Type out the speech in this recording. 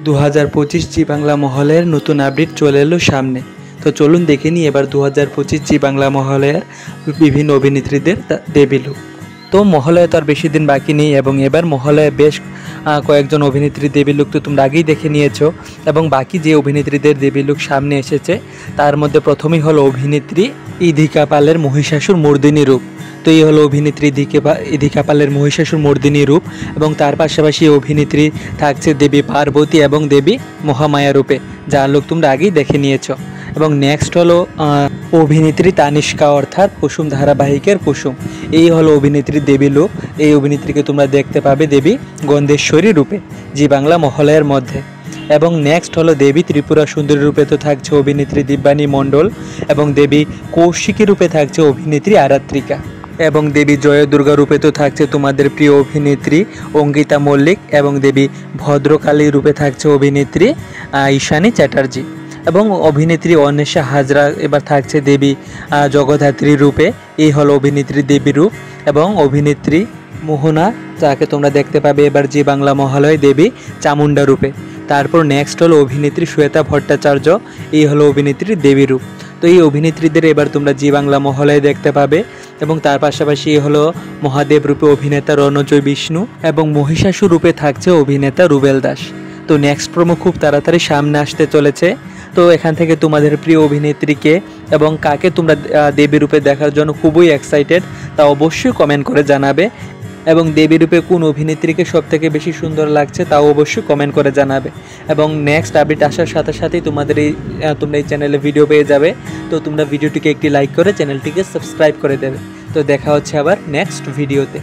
2025 জি বাংলা মহলের নতুন আপডেট চলে এলো সামনে। তো চলুন দেখে নিই এবার 2025 জি বাংলা মহলের বিভিন্ন অভিনেত্রীদের দেবী লুক। তো মহলয়ে তো আর বেশি দিন বাকি নেই এবং এবার মহলয়ে বেশ কয়েকজন অভিনেত্রী দেবী লুক তো তোমরা আগেই দেখে নিয়েছো এবং বাকি যে অভিনেত্রীদের দেবী লুক সামনে এসেছে তার মধ্যে প্রথমেই হলো অভিনেত্রী ইধিকা পালের মহিষাসুর মর্দিনী রূপ। তো এই হলো অভিনেত্রী ইধিকা পালের মহিষাসুর মর্দিনী রূপ এবং তার পাশাপাশি অভিনেত্রী থাকছে দেবী পার্বতী এবং দেবী মহামায়া রূপে, যার লুক তোমরা আগেই দেখে নিয়েছো। এবং নেক্সট হলো অভিনেত্রী তানিষ্কা অর্থাৎ কুসুম ধারাবাহিকের কুসুম। এই হলো অভিনেত্রী দেবী লুক। এই অভিনেত্রীকে তোমরা দেখতে পাবে দেবী গন্ধেশ্বরী রূপে জি বাংলা মহলয়ের মধ্যে। এবং নেক্সট হলো দেবী ত্রিপুরা সুন্দরী রূপে তো থাকছে অভিনেত্রী দিব্যানী মণ্ডল এবং দেবী কৌশিকী রূপে থাকছে অভিনেত্রী আরাত্রিকা এবং দেবী জয় দুর্গা রূপে তো থাকছে তোমাদের প্রিয় অভিনেত্রী অঙ্কিতা মল্লিক এবং দেবী ভদ্রকালী রূপে থাকছে অভিনেত্রী ঈশানী চ্যাটার্জি এবং অভিনেত্রী অন্বেষা হাজরা এবার থাকছে দেবী জগদ্ধাত্রী রূপে। এই হলো অভিনেত্রী দেবী রূপ এবং অভিনেত্রী মোহনা, যাকে তোমরা দেখতে পাবে এবার জি বাংলা মহালয় দেবী চামুন্ডা রূপে। তারপর নেক্সট হলো অভিনেত্রী শ্বেতা ভট্টাচার্য। এই হলো অভিনেত্রী দেবী রূপ। তো এই অভিনেত্রীদের এবার তোমরা জি বাংলা মহলয়ে দেখতে পাবে এবং তার পাশাপাশি হলো মহাদেব রূপে অভিনেতা রণজয় বিষ্ণু এবং মহিষাসুর রূপে থাকছে অভিনেতা রুবেল দাস। তো নেক্সট প্রোমো খুব তাড়াতাড়ি সামনে আসতে চলেছে। তো এখান থেকে তোমাদের প্রিয় অভিনেত্রীকে এবং কাকে তোমরা দেবী রূপে দেখার জন্য খুবই এক্সাইটেড তা অবশ্যই কমেন্ট করে জানাবে এবং দেবী রূপে কোন অভিনেত্রীকে সবথেকে বেশি সুন্দর লাগছে তাও অবশ্যই কমেন্ট করে জানাবে। এবং নেক্সট আপডেট আসার সাথে সাথেই তোমরা এই চ্যানেলে ভিডিও পেয়ে যাবে। তো তোমরা ভিডিওটিকে একটি লাইক করে চ্যানেলটিকে সাবস্ক্রাইব করে দেবে। তো দেখা হচ্ছে আবার নেক্সট ভিডিওতে।